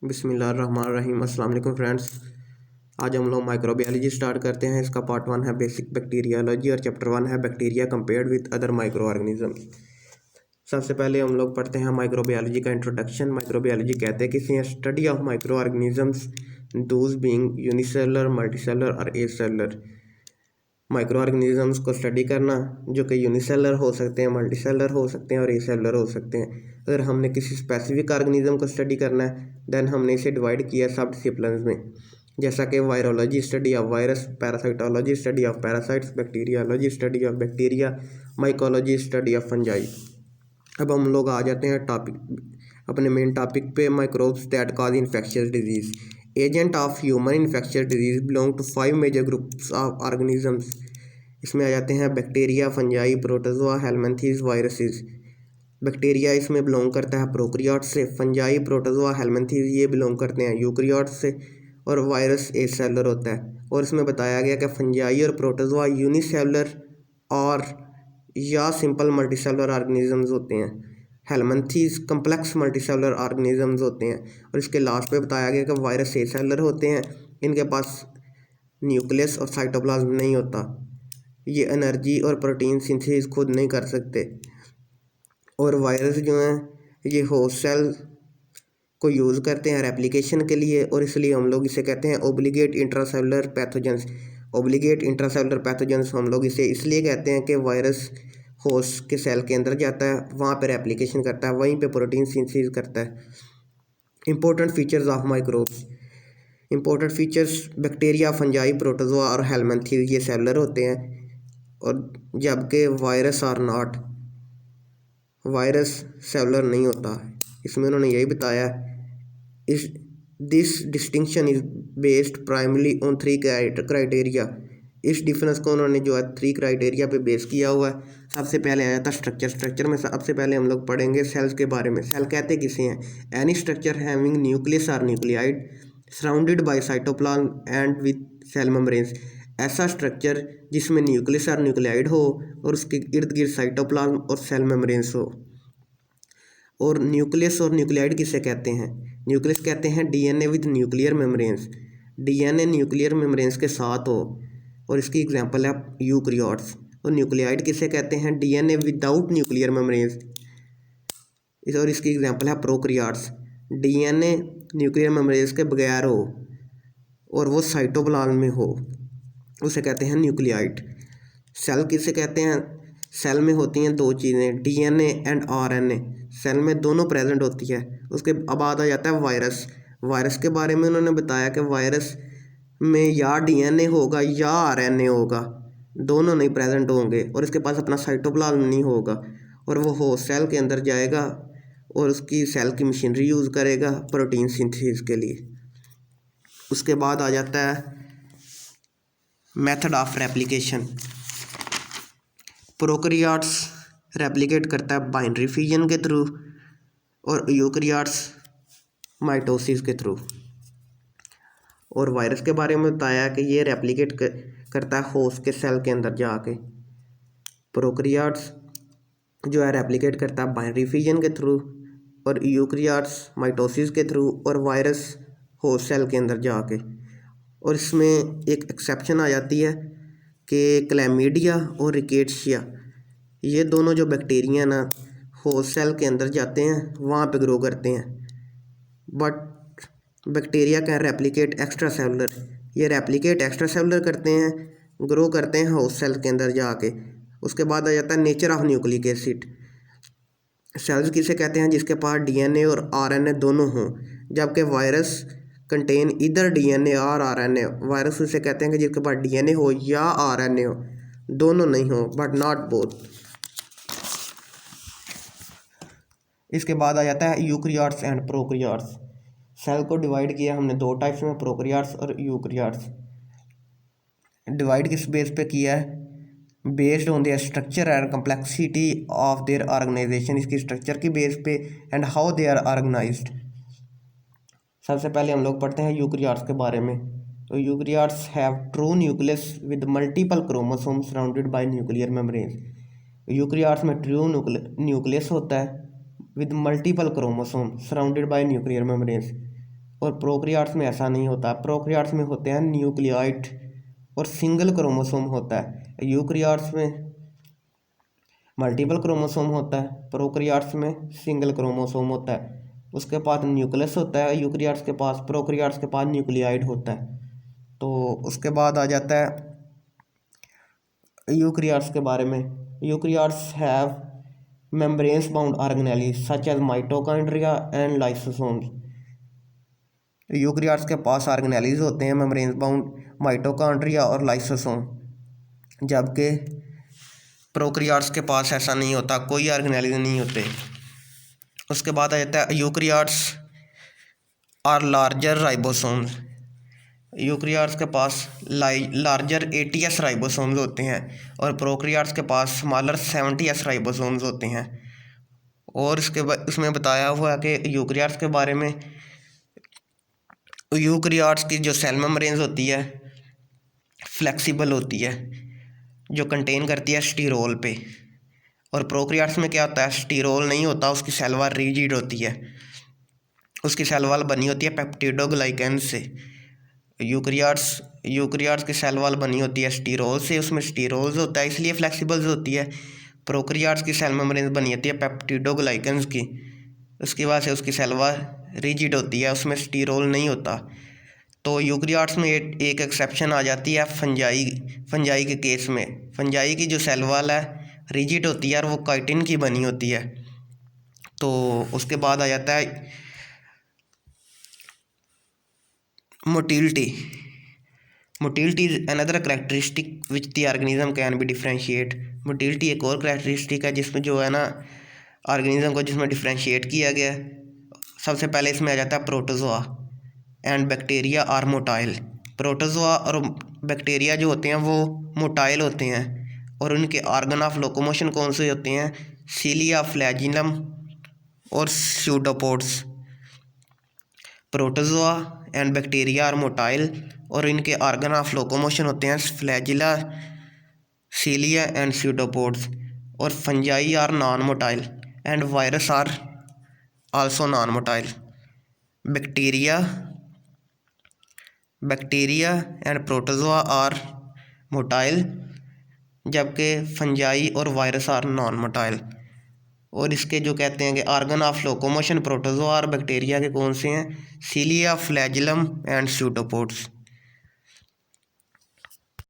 बिस्मिल्लाहिर्रहमानिर्रहीम। अस्सलाम वालेकुम फ्रेंड्स। आज हम लोग माइक्रोबायोलॉजी स्टार्ट करते हैं। इसका पार्ट 1 है बेसिक बैक्टीरियोलॉजी और चैप्टर 1 है bacteria compared with other micro organisms. सबसे पहले हम लोग पढ़ते हैं माइक्रोबायोलॉजी का इंट्रोडक्शन। माइक्रोबायोलॉजी कहते हैं किसी study of micro organisms those being unicellular, multicellular और एसेलुलर। माइक्रो ऑर्गेनिजम्स को स्टडी करना जो कि यूनिसेलुलर हो सकते हैं, मल्टीसेलुलर हो सकते हैं और एसेलुलर हो सकते हैं। अगर हमने किसी स्पेसिफिक ऑर्गेनिज्म को स्टडी करना है देन हमने इसे डिवाइड किया सब डिसिप्लिन्स में, जैसा कि virology study of virus, parasitology study of parasites, bacteriology study of bacteria, mycology study of fungi. अब हम लोग आ जाते हैं अपने मेन टॉपिक पे, microbes that cause infectious disease. Agent of human infectious disease belong to 5 major groups of organisms. इसमें आ जाते हैं bacteria, fungi, protozoa, helminthes, viruses. Bacteria इसमें बिलोंग करता है प्रोकैरियोट्स से, फंजाई, प्रोटोजोआ, हेलमिन्थेस ये बिलोंग करते हैं यूकैरियोट्स से, और वायरस एसेलुलर होता है। और इसमें बताया गया कि फंजाई और प्रोटोजोआ यूनिसेलुलर और या सिंपल मल्टीसेलुलर ऑर्गेनिजम्स होते हैं। हेलमिन्थेस कम्प्लेक्स मल्टीसेलुलर ऑर्गेनिजम्स होते हैं। और इसके लास्ट पे बताया गया कि वायरस एसेलुलर होते हैं, इनके पास न्यूक्लियस और साइटोप्लाज्म नहीं होता, ये एनर्जी और प्रोटीन सिंथेसिस खुद नहीं कर सकते। और वायरस जो हैं ये होस्ट सेल को यूज़ करते हैं रेप्लिकेशन के लिए, और इसलिए हम लोग इसे कहते हैं obligate intracellular pathogens. Obligate intracellular pathogens हम लोग इसे इसलिए कहते हैं कि वायरस होस्ट के सेल के अंदर जाता है, वहाँ पे रेप्लिकेशन करता है, वहीं पे प्रोटीन सिंथेसिस करता है। Important features of microbes. Important features bacteria, fungi, protozoa और हेलमिन्थेस ये सेलुलर होते हैं, और जबकि virus are not, virus cellular नहीं होता। इसमें उन्होंने यही बताया, इस this distinction is based primary on 3 criteria. इस डिफरेंस को उन्होंने जो है 3 क्राइटेरिया पे बेस किया हुआ है। सबसे पहले आया था स्ट्रक्चर। स्ट्रक्चर में सबसे पहले हम लोग पढ़ेंगे सेल्स के बारे में। सेल कहते किसे हैं? एनी स्ट्रक्चर हैविंग न्यूक्लियस और nucleoid surrounded by cytoplasm and with cell membranes. ऐसा स्ट्रक्चर जिसमें न्यूक्लियस और न्यूक्लियाइड हो और उसके इर्द गिर्द साइटोप्लाज्म और सेल मेम्ब्रेन्स हो। और न्यूक्लियस और न्यूक्लियाइड किसे कहते हैं? न्यूक्लियस कहते हैं DNA with nuclear membranes, DNA nuclear membranes के साथ हो, और इसकी एग्जांपल है यूकैरियोट्स। और न्यूक्लियाइड किसे कहते हैं? डीएनए विदाउट न्यूक्लियर मेम्ब्रेन्स, और इसकी एग्जांपल है प्रोकैरियोट्स। डीएनए न्यूक्लियर मेम्ब्रेन्स के बगैर हो और वो साइटोप्लाज्म में हो, उसे कहते हैं न्यूक्लियाइड। सेल किसे कहते हैं? सेल में होती हैं 2 चीज़ें, डीएनए एंड आरएनए। सेल में दोनों प्रेजेंट होती है। उसके बाद आ जाता है वायरस। वायरस के बारे में उन्होंने बताया कि वायरस में या डीएनए होगा या आरएनए होगा, दोनों नहीं प्रेजेंट होंगे, और इसके पास अपना साइटोप्लाज्म नहीं होगा, और वो होस्ट सेल के अंदर जाएगा और उसकी सेल की मशीनरी यूज़ करेगा प्रोटीन सिंथेसिस के लिए। उसके बाद आ जाता है method of replication. Prokaryotes replicate करता है बाइनरी फिजन के थ्रू, और यूकैरियोट्स माइटोसिस के थ्रू। और वायरस के बारे में बताया कि ये रेप्लिकेट करता है होस्ट के सेल के अंदर जाके। प्रोकैरियोट्स जो है रेप्लिकेट करता है बाइनरी फिजन के थ्रू, और यूकैरियोट्स माइटोसिस के थ्रू, और वायरस होस्ट सेल के अंदर जाके। और इसमें एक एक्सेप्शन आ जाती है कि क्लैमीडिया और रिकेट्सिया, ये दोनों जो बैक्टीरिया ना होस्ट सेल के अंदर जाते हैं, वहाँ पे ग्रो करते हैं। But bacteria can replicate extra cellular, ये रेप्लिकेट एक्स्ट्रा सेलुलर करते हैं, ग्रो करते हैं होस्ट सेल के अंदर जाके। उसके बाद आ जाता है nature of nucleic acid. Cells किसे कहते हैं? जिसके पास डीएनए और आरएनए दोनों हों, जबकि वायरस कंटेन इधर डीएनए और आरएनए। वायरस उसे कहते हैं कि जिसके पास डीएनए हो या आरएनए हो, दोनों नहीं हो, बट नॉट बोथ। इसके बाद आ जाता है यूकैरियोट्स एंड प्रोकैरियोट्स। सेल को डिवाइड किया हमने 2 टाइप्स में, प्रोकैरियोट्स और यूकैरियोट्स। डिवाइड किस बेस पे किया है? Based on the structure and complexity of their organisation, इसकी स्ट्रक्चर की बेस पे, and how they are organised. सबसे पहले हम लोग पढ़ते हैं यूकैरियोट्स के बारे में। तो eukaryotes have true nucleus with multiple chromosome surrounded by nuclear membranes. Eukaryotes में ट्रू न्यूक्लियस होता है with multiple chromosome surrounded by nuclear membranes, और प्रोकैरियोट्स में ऐसा नहीं होता। प्रोकैरियोट्स में होते हैं न्यूक्लियोइड और सिंगल क्रोमोसोम होता है। यूकैरियोट्स में मल्टीपल क्रोमोसोम होता है, प्रोकैरियोट्स में सिंगल क्रोमोसोम होता है। उसके पास न्यूक्लियस होता है यूकैरियोट्स के पास, प्रोकैरियोट्स के पास न्यूक्लियोइड होता है। तो उसके बाद आ जाता है यूकैरियोट्स के बारे में। Eukaryotes have membranes bound organelle such as mitochondria and lysosomes. Eukaryotes के पास ऑर्गेनेलीज होते हैं मेम्ब्रेन्स बाउंड, माइटोकॉन्ड्रिया और लाइसोसोम, जबकि प्रोकैरियोट्स के पास ऐसा नहीं होता, कोई ऑर्गेनेलीज नहीं होते। उसके बाद आ जाता है eukaryotes are larger ribosomes. Eukaryotes के पास लार्जर 80s राइबोसोम्स होते हैं और प्रोकैरियोट्स के पास स्मॉलर 70s राइबोसोम्स होते हैं। और इसमें बताया हुआ है कि यूकैरियोट्स के बारे में, यूकैरियोट्स की जो सेल मेम्ब्रेन्स होती है फ्लेक्सिबल होती है, जो कंटेन करती है स्टीरोल पे। और प्रोकैरियोट्स में क्या होता है, स्टीरोल नहीं होता, उसकी सेल वॉल रिजिड होती है, उसकी सेल वॉल बनी होती है पेप्टिडोग्लाइकेन से। यूकैरियोट्स की सेल वॉल बनी होती है स्टीरोल से, उसमें स्टीरोल्स होता है इसलिए फ्लेक्सिबल होती है। प्रोकैरियोट्स की सेल मेम्ब्रेन बनी होती है पेप्टिडोग्लाइकेन्स की, उसकी वजह से उसकी सेल वॉल रिजिड होती है, उसमें स्टीरोल नहीं होता। तो यूकैरियोट्स में एक एक्सेप्शन आ जाती है फंजाई के केस में। फंजाई की जो सेल वॉल है रिजिड होती है और वो काइटिन की बनी होती है। तो उसके बाद आ जाता है motility. Motility is another characteristic which the organism can be differentiate. Motility एक और करेक्टरिस्टिक है जिसमें जो है ना ऑर्गेनिज्म को जिसमें डिफ्रेंशिएट किया गया है। सबसे पहले इसमें आ जाता है protozoa and bacteria are motile. Protozoa और बैक्टीरिया जो होते हैं वो मोटाइल होते हैं और उनके ऑर्गन ऑफ लोकोमोशन कौन से होते हैं, सीलिया, फ्लैजिलम और pseudopods. Protozoa and bacteria are motile और इनके ऑर्गन ऑफ लोकोमोशन होते हैं फ्लैजिला, सीलिया एंड स्यूडोपोड्स। और fungi are non motile and virus are also non motile. Bacteria and protozoa are motile, जबकि फंजाई और virus are non motile. और इसके जो कहते हैं कि ऑर्गन ऑफ लोकोमोशन प्रोटोजोआ और बैक्टीरिया के कौन से हैं, सीलिया, फ्लैजिलम एंड स्यूडोपोड्स।